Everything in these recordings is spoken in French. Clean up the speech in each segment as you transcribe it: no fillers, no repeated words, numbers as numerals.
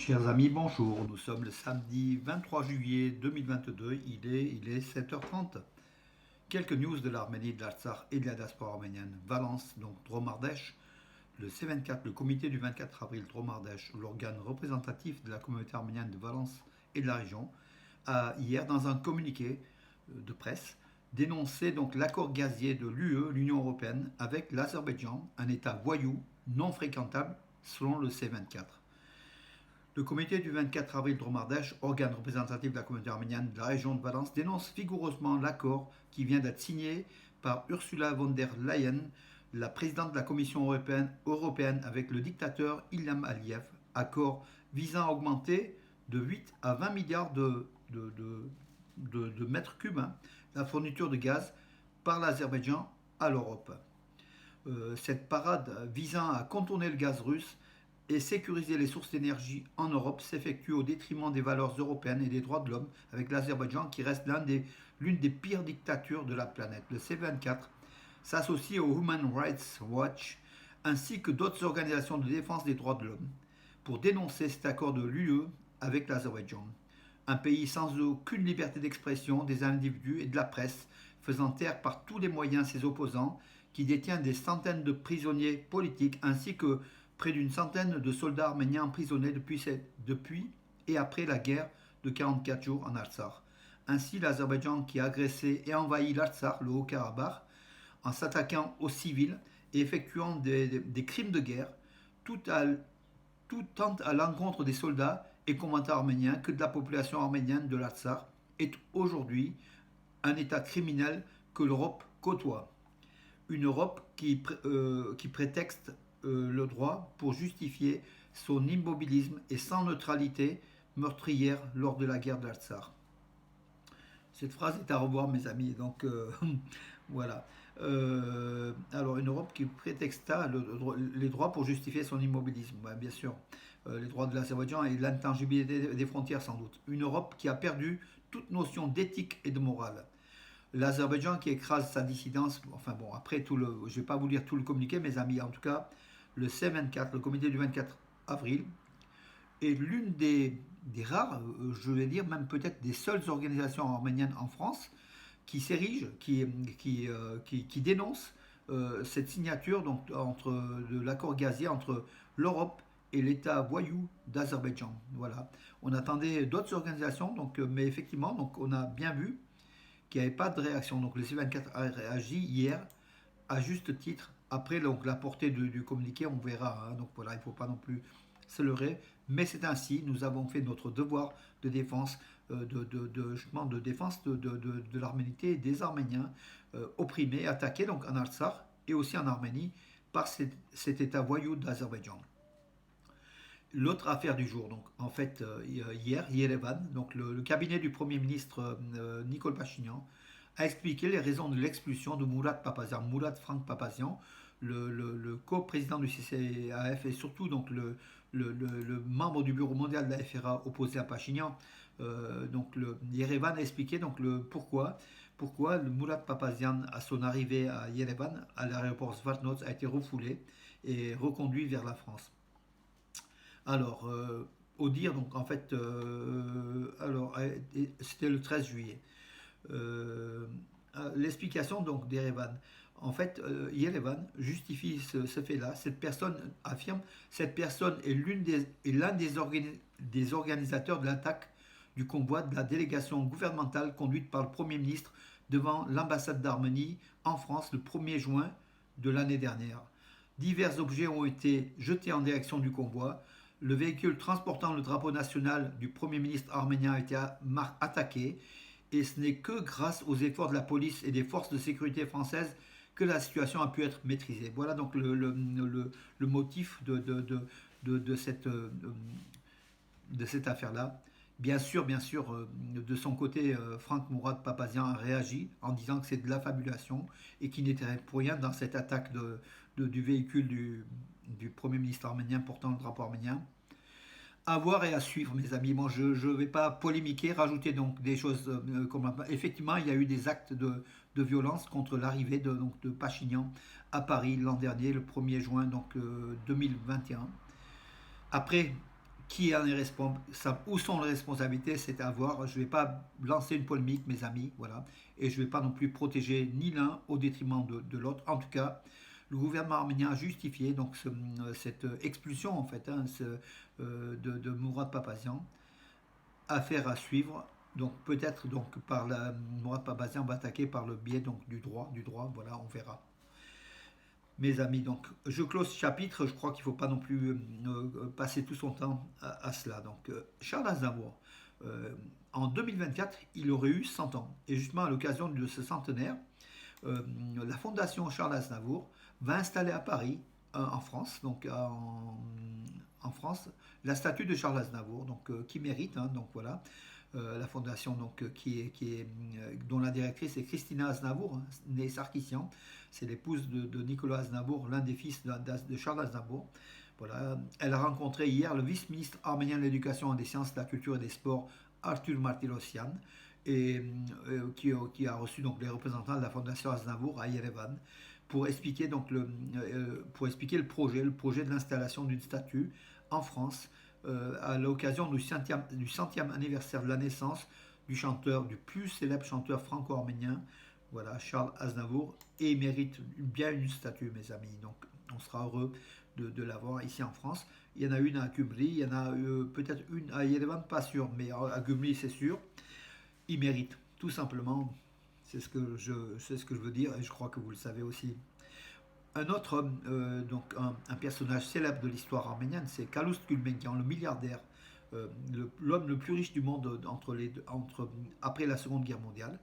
Chers amis, bonjour. Nous sommes le samedi 23 juillet 2022. Il est 7h30. Quelques news de l'Arménie, de l'Artsakh et de la diaspora arménienne. Valence, donc Dromardèche. Le C24, le comité du 24 avril Dromardèche, l'organe représentatif de la communauté arménienne de Valence et de la région, a hier, dans un communiqué de presse, dénoncé donc l'accord gazier de l'UE, l'Union européenne, avec l'Azerbaïdjan, un État voyou non fréquentable selon le C24. Le comité du 24 avril Dromardèche, organe représentatif de la communauté arménienne de la région de Valence, dénonce vigoureusement l'accord qui vient d'être signé par Ursula von der Leyen, la présidente de la Commission européenne avec le dictateur Ilham Aliyev, accord visant à augmenter de 8 à 20 milliards de mètres cubes la fourniture de gaz par l'Azerbaïdjan à l'Europe. Cette parade visant à contourner le gaz russe et sécuriser les sources d'énergie en Europe s'effectue au détriment des valeurs européennes et des droits de l'homme, avec l'Azerbaïdjan qui reste l'une des pires dictatures de la planète. Le C24 s'associe au Human Rights Watch ainsi que d'autres organisations de défense des droits de l'homme pour dénoncer cet accord de l'UE avec l'Azerbaïdjan. Un pays sans aucune liberté d'expression des individus et de la presse, faisant taire par tous les moyens ses opposants, qui détient des centaines de prisonniers politiques ainsi que près d'une centaine de soldats arméniens emprisonnés depuis et après la guerre de 44 jours en Artsakh. Ainsi, l'Azerbaïdjan qui a agressé et envahi l'Artsakh, le Haut-Karabakh, en s'attaquant aux civils et effectuant des crimes de guerre, tout tant à l'encontre des soldats et combattants arméniens que de la population arménienne de l'Artsakh, est aujourd'hui un État criminel que l'Europe côtoie. Une Europe qui prétexte le droit pour justifier son immobilisme et sans neutralité meurtrière lors de la guerre de l'Artsakh. Cette phrase est à revoir, mes amis. Donc voilà. Alors une Europe qui prétexta les droits pour justifier son immobilisme, bien sûr. Les droits de l'Azerbaïdjan et l'intangibilité des frontières, sans doute. Une Europe qui a perdu toute notion d'éthique et de morale. L'Azerbaïdjan qui écrase sa dissidence. Enfin bon, après je ne vais pas vous lire tout le communiqué, mes amis. En tout cas, le C24, le comité du 24 avril, est l'une des rares, je vais dire même peut-être des seules organisations arméniennes en France qui s'érigent, qui dénoncent cette signature donc, de l'accord gazier entre l'Europe et l'État voyou d'Azerbaïdjan. Voilà. On attendait d'autres organisations, donc, mais effectivement, donc, on a bien vu qu'il n'y avait pas de réaction. Donc le C24 a réagi hier à juste titre. Après donc, la portée du communiqué, on verra. Donc voilà, il ne faut pas non plus se leurrer. Mais c'est ainsi, nous avons fait notre devoir de défense, de défense de l'arménité et des Arméniens opprimés, attaqués donc en Artsakh et aussi en Arménie par cet État voyou d'Azerbaïdjan. L'autre affaire du jour, donc en fait hier, Yerevan, donc le cabinet du Premier ministre Nicole Pachinian, a expliqué les raisons de l'expulsion de Mourad Papazian, Mourad Frank Papazian, le co-président du CCAF et surtout donc le membre du bureau mondial de la FRA opposé à Pachinian. Donc Yerevan a expliqué donc pourquoi le Mourad Papazian, à son arrivée à Yerevan, à l'aéroport Zvartnots, a été refoulé et reconduit vers la France. Alors, au dire, donc en fait, c'était le 13 juillet. L'explication donc d'Erevan. En fait, Yerevan justifie ce fait-là. Cette personne affirme, cette personne est l'un des organisateurs de l'attaque du convoi de la délégation gouvernementale conduite par le Premier ministre devant l'ambassade d'Arménie en France le 1er juin de l'année dernière. Divers objets ont été jetés en direction du convoi. Le véhicule transportant le drapeau national du Premier ministre arménien a été attaqué et ce n'est que grâce aux efforts de la police et des forces de sécurité françaises que la situation a pu être maîtrisée. Voilà donc le motif de cette affaire-là. Bien sûr, de son côté, Franck Mourad Papazian a réagi en disant que c'est de l'affabulation et qu'il n'était pour rien dans cette attaque du véhicule du Premier ministre arménien portant le drapeau arménien. À voir et à suivre, mes amis. Bon, je ne vais pas polémiquer, rajouter donc des choses comme effectivement, il y a eu des actes de violence contre l'arrivée de Pachinian à Paris l'an dernier, le 1er juin donc, 2021. Après Qui en est responsable, où sont les responsabilités, c'est à voir. Je ne vais pas lancer une polémique, mes amis, voilà. Et je ne vais pas non plus protéger ni l'un au détriment de l'autre. En tout cas, le gouvernement arménien a justifié donc cette expulsion en fait de Mourad Papazian. Affaire à suivre. Donc peut-être donc par la Mourad Papazian va attaquer par le biais donc du droit, voilà, on verra. Mes amis, donc je close ce chapitre, je crois qu'il ne faut pas non plus passer tout son temps à cela. Donc Charles Aznavour, en 2024, il aurait eu 100 ans. Et justement à l'occasion de ce centenaire, euh, la fondation Charles Aznavour va installer à Paris, en France, donc en France, la statue de Charles Aznavour, donc qui mérite, hein, donc voilà. La fondation donc, dont la directrice est Christina Aznavour, hein, née Sarkissian. C'est l'épouse de Nicolas Aznavour, l'un des fils de Charles Aznavour. Voilà. Elle a rencontré hier le vice-ministre arménien de l'Éducation, des Sciences, de la Culture et des Sports, Arthur Martirosyan, et qui a reçu donc les représentants de la fondation Aznavour à Yerevan pour expliquer donc pour expliquer le projet de l'installation d'une statue en France à l'occasion du centième anniversaire de la naissance du plus célèbre chanteur franco-arménien, voilà, Charles Aznavour, et il mérite bien une statue, mes amis. Donc, on sera heureux de l'avoir ici en France. Il y en a une à Gumri, il y en a peut-être une à Yerevan, pas sûr, mais à Gumri, c'est sûr. Il mérite, tout simplement. C'est ce que je veux dire, et je crois que vous le savez aussi. Un autre homme, donc un personnage célèbre de l'histoire arménienne, c'est Kalous Gulbenkian, le milliardaire, l'homme le plus riche du monde après la Seconde Guerre mondiale.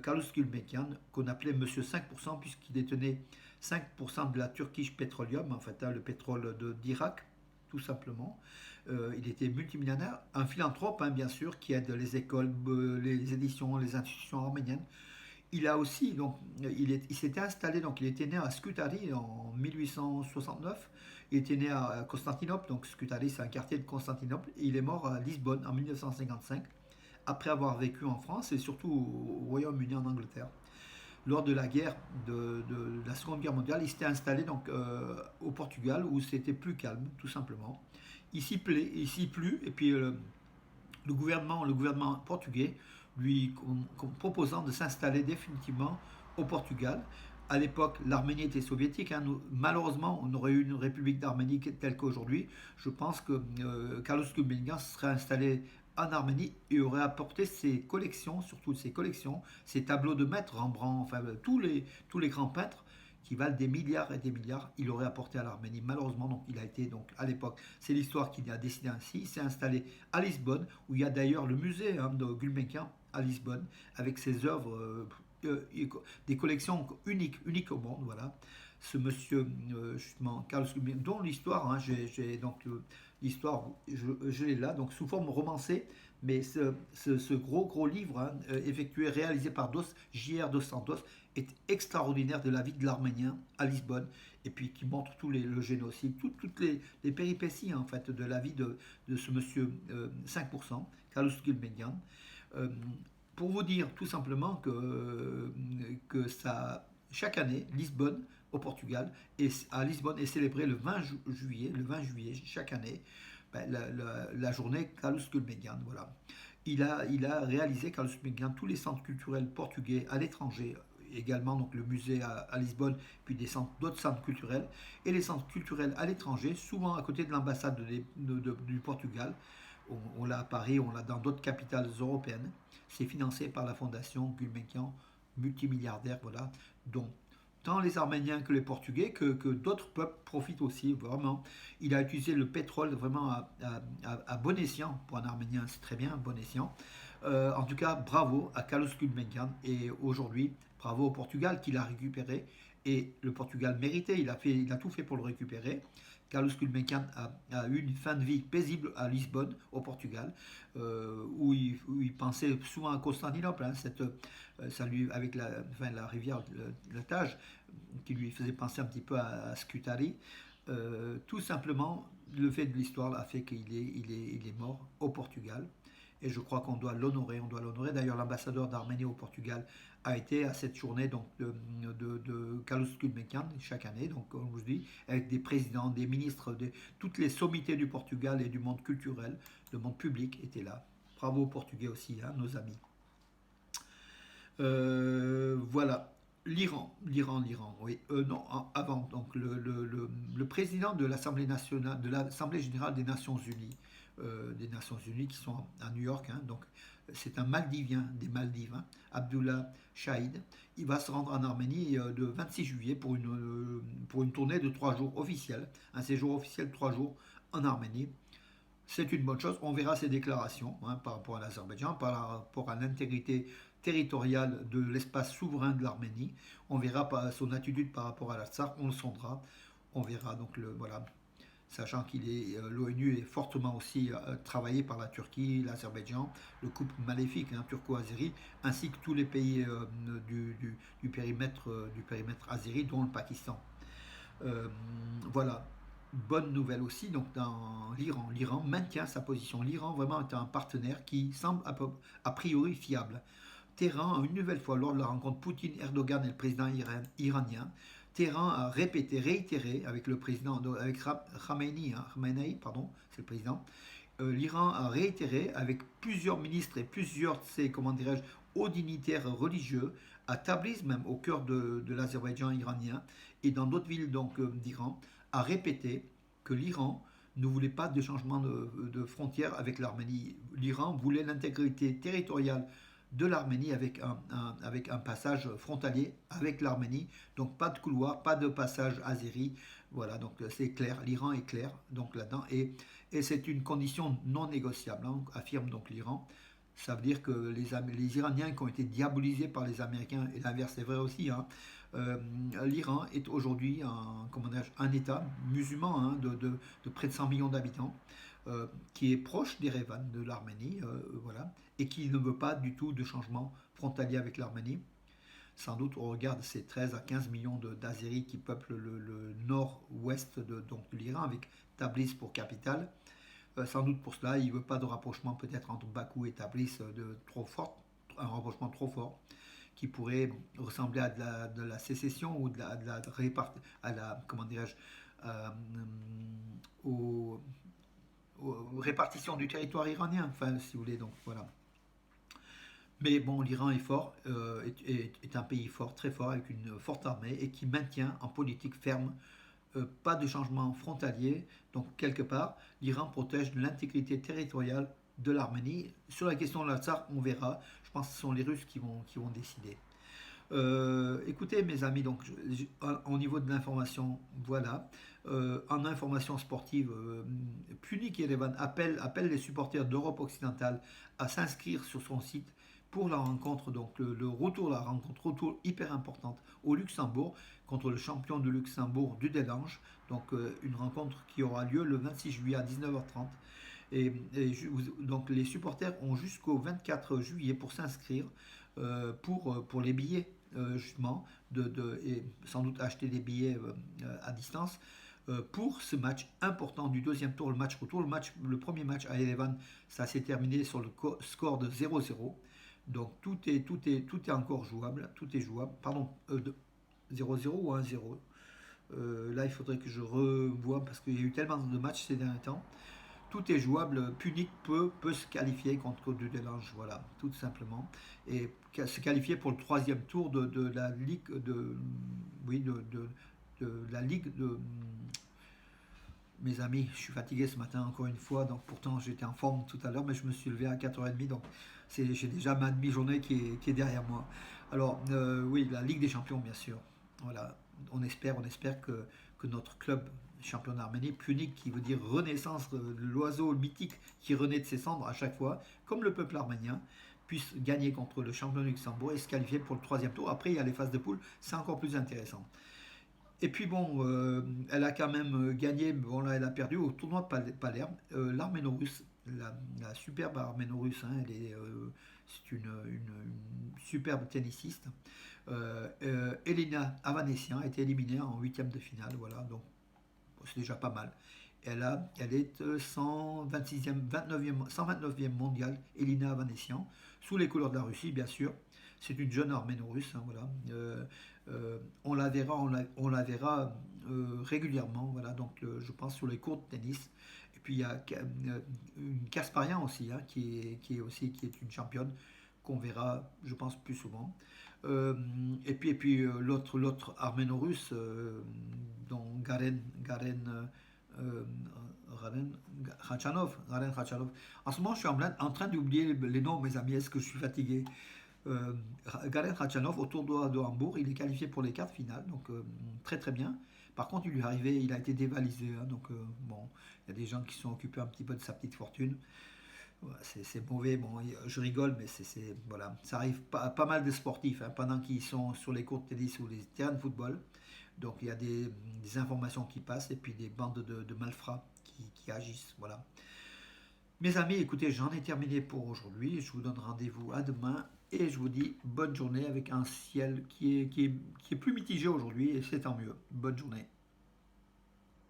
Kalous Gulbenkian, qu'on appelait Monsieur 5%, puisqu'il détenait 5% de la Turkish Petroleum, en fait, hein, le pétrole d'Irak, tout simplement. Il était multimillionnaire, un philanthrope, hein, bien sûr, qui aide les écoles, les éditions, les institutions arméniennes. Il a aussi, donc, il s'était installé, donc il était né à Scutari en 1869. Il était né à Constantinople, donc Scutari c'est un quartier de Constantinople. Et il est mort à Lisbonne en 1955, après avoir vécu en France et surtout au Royaume-Uni, en Angleterre. Lors de la guerre de la Seconde Guerre mondiale, il s'était installé donc au Portugal où c'était plus calme, tout simplement. Il s'y plut, et puis le gouvernement portugais lui proposant de s'installer définitivement au Portugal. À l'époque, l'Arménie était soviétique, hein. Malheureusement, on aurait eu une république d'Arménie telle qu'aujourd'hui. Je pense que Carlos Gulbenkian serait installé en Arménie et aurait apporté ses collections, surtout ses collections, ses tableaux de maître, Rembrandt, enfin tous les grands peintres qui valent des milliards et des milliards, il aurait apporté à l'Arménie. Malheureusement, donc, il a été donc à l'époque, c'est l'histoire qui a décidé ainsi. Il s'est installé à Lisbonne, où il y a d'ailleurs le musée, hein, de Gulbenkian à Lisbonne, avec ses œuvres, des collections uniques au monde, voilà. Ce monsieur, justement, Carlos Gulbenkian, dont l'histoire, hein, j'ai donc l'histoire, je l'ai là, donc sous forme romancée, mais ce gros livre, hein, réalisé par J.R. Dos Santos, est extraordinaire, de la vie de l'Arménien à Lisbonne, et puis qui montre le génocide, toutes les péripéties en fait de la vie de ce monsieur 5%, Carlos Gulbenkian. Euh, pour vous dire tout simplement que chaque année, Lisbonne, au Portugal, et à Lisbonne est célébré le 20 juillet chaque année, ben, la journée Carlos Gulbenkian. Voilà. Il a réalisé, Carlos Gulbenkian, tous les centres culturels portugais à l'étranger, également donc le musée à Lisbonne, puis d'autres centres culturels, et les centres culturels à l'étranger, souvent à côté de l'ambassade du Portugal. On l'a à Paris, on l'a dans d'autres capitales européennes. C'est financé par la fondation Gulbenkian, multimilliardaire, voilà, dont tant les Arméniens que les Portugais, que d'autres peuples profitent aussi, vraiment. Il a utilisé le pétrole vraiment à bon escient. Pour un Arménien, c'est très bien, bon escient. En tout cas, bravo à Carlos Gulbenkian. Et aujourd'hui, bravo au Portugal qui l'a récupéré. Et le Portugal méritait, il a tout fait pour le récupérer. Carlos Gulbenkian a eu une fin de vie paisible à Lisbonne, au Portugal, où il pensait souvent à Constantinople, hein, avec la rivière, la Tage, qui lui faisait penser un petit peu à Scutari. Tout simplement, le fait de l'histoire a fait qu'il est mort au Portugal. et je crois qu'on doit l'honorer. On doit l'honorer. D'ailleurs, l'ambassadeur d'Arménie au Portugal a été à cette journée donc, de Carlos Gulbenkian chaque année, donc, comme je vous dis, avec des présidents, des ministres, toutes les sommités du Portugal et du monde culturel, le monde public étaient là. Bravo aux Portugais aussi, hein, nos amis. Voilà. L'Iran, oui. Non, avant, donc le président de l'Assemblée nationale, de l'Assemblée générale des Nations Unies qui sont à New York, hein, donc c'est un Maldivien des Maldives, hein, Abdullah Shahid. Il va se rendre en Arménie le 26 juillet pour une tournée de 3 jours officielle, un séjour officiel de 3 jours en Arménie. C'est une bonne chose. On verra ses déclarations, hein, par rapport à l'Azerbaïdjan, par rapport à l'intégrité territoriale de l'espace souverain de l'Arménie. On verra son attitude par rapport à l'Artsakh, on le sondera. On verra donc voilà, sachant qu'il est l'ONU est fortement aussi travaillé par la Turquie, l'Azerbaïdjan, le couple maléfique, hein, turco-azéri, ainsi que tous les pays du périmètre azéri, dont le Pakistan. Euh, voilà. Bonne nouvelle aussi, donc dans l'Iran. L'Iran maintient sa position. L'Iran vraiment est un partenaire qui semble a priori fiable. Téhéran, une nouvelle fois, lors de la rencontre Poutine-Erdogan et le président iranien, Téhéran a répété, réitéré avec le président, avec Khamenei, hein, Khamenei, pardon, c'est le président. L'Iran a réitéré avec plusieurs ministres et plusieurs, comment dirais-je, hauts dignitaires religieux à Tabriz, même au cœur de l'Azerbaïdjan iranien, et dans d'autres villes donc d'Iran, a répété que l'Iran ne voulait pas de changement de frontière avec l'Arménie. L'Iran voulait l'intégrité territoriale de l'Arménie avec un passage frontalier avec l'Arménie. Donc pas de couloir, pas de passage azéri. Voilà, donc c'est clair, l'Iran est clair donc là-dedans. Et c'est une condition non négociable, hein, affirme donc l'Iran. Ça veut dire que les Iraniens qui ont été diabolisés par les Américains, et l'inverse est vrai aussi, hein, euh, l'Iran est aujourd'hui un État musulman, hein, de près de 100 millions d'habitants, qui est proche d'Erevan, de l'Arménie, voilà, et qui ne veut pas du tout de changement frontalier avec l'Arménie. Sans doute au regard de ces 13 à 15 millions d'Azéris qui peuplent le nord-ouest de l'Iran, avec Tabriz pour capitale. Sans doute pour cela, il ne veut pas de rapprochement peut-être entre Bakou et Tabriz trop fort, un rapprochement trop fort, qui pourrait ressembler à de la sécession ou à la comment dirais-je, euh, aux, aux répartitions du territoire iranien, enfin si vous voulez, donc voilà. Mais bon, l'Iran est fort, est un pays fort, très fort, avec une forte armée et qui maintient en politique ferme, pas de changement frontalier. Donc, quelque part, l'Iran protège l'intégrité territoriale de l'Arménie. Sur la question de l'Artsakh, on verra. Je pense que ce sont les Russes qui vont décider. Écoutez, mes amis, donc, au niveau de l'information, voilà. En information sportive, Punic Yerevan appelle les supporters d'Europe occidentale à s'inscrire sur son site pour la rencontre, donc la rencontre retour hyper importante au Luxembourg contre le champion de Luxembourg du Delange. Donc une rencontre qui aura lieu le 26 juillet à 19h30. Donc les supporters ont jusqu'au 24 juillet pour s'inscrire pour les billets justement et sans doute acheter des billets à distance pour ce match important du deuxième tour, le match retour. Le premier match à Erevan, ça s'est terminé sur le score de 0-0. Donc tout est encore jouable, tout est jouable. Pardon, 0-0 ou 1-0. Là, il faudrait que je revoie parce qu'il y a eu tellement de matchs ces derniers temps. Tout est jouable. Punic peut se qualifier contre du Delange, voilà, tout simplement, et se qualifier pour le troisième tour de la ligue oui, de la ligue de. Mes amis, je suis fatigué ce matin encore une fois, donc pourtant j'étais en forme tout à l'heure, mais je me suis levé à 4h30, donc j'ai déjà ma demi-journée qui est derrière moi. Alors, oui, la Ligue des Champions, bien sûr. Voilà, on espère que notre club champion d'Arménie, Punic, qui veut dire renaissance, l'oiseau mythique qui renaît de ses cendres à chaque fois, comme le peuple arménien, puisse gagner contre le champion de Luxembourg et se qualifier pour le troisième tour. Après, il y a les phases de poule, c'est encore plus intéressant. Et puis bon, elle a quand même gagné, bon là elle a perdu au tournoi de Palerme, l'Arméno-Russe, la superbe Arméno-Russe, hein, c'est une superbe tennisiste. Elena Avanesian a été éliminée en huitième de finale, voilà, donc bon, c'est déjà pas mal. Elle est 126e, 29e, 129e mondiale, Elina Avanesian, sous les couleurs de la Russie, bien sûr. C'est une jeune arméno-russe, hein, voilà. On la verra, on la verra régulièrement, voilà. Donc, je pense sur les cours de tennis. Et puis il y a une Kasparian aussi, hein, qui est une championne qu'on verra, je pense, plus souvent. Euh, et puis l'autre arméno-russe, dont euh, Garen Khachanov. En ce moment, je suis en train d'oublier les noms, mes amis. Est-ce que je suis fatigué? euh, Garen Khachanov, au tournoi de Hambourg, il est qualifié pour les quarts de finale, donc très très bien. Par contre, il lui est arrivé, il a été dévalisé, hein, donc bon, il y a des gens qui sont occupés un petit peu de sa petite fortune. Ouais, c'est mauvais, bon, je rigole, mais voilà, ça arrive pas mal de sportifs, hein, pendant qu'ils sont sur les courts de tennis ou les terrains de football. Donc il y a des informations qui passent et puis des bandes de malfrats qui agissent. Voilà. Mes amis, écoutez, j'en ai terminé pour aujourd'hui. Je vous donne rendez-vous à demain et je vous dis bonne journée avec un ciel qui est plus mitigé aujourd'hui et c'est tant mieux. Bonne journée.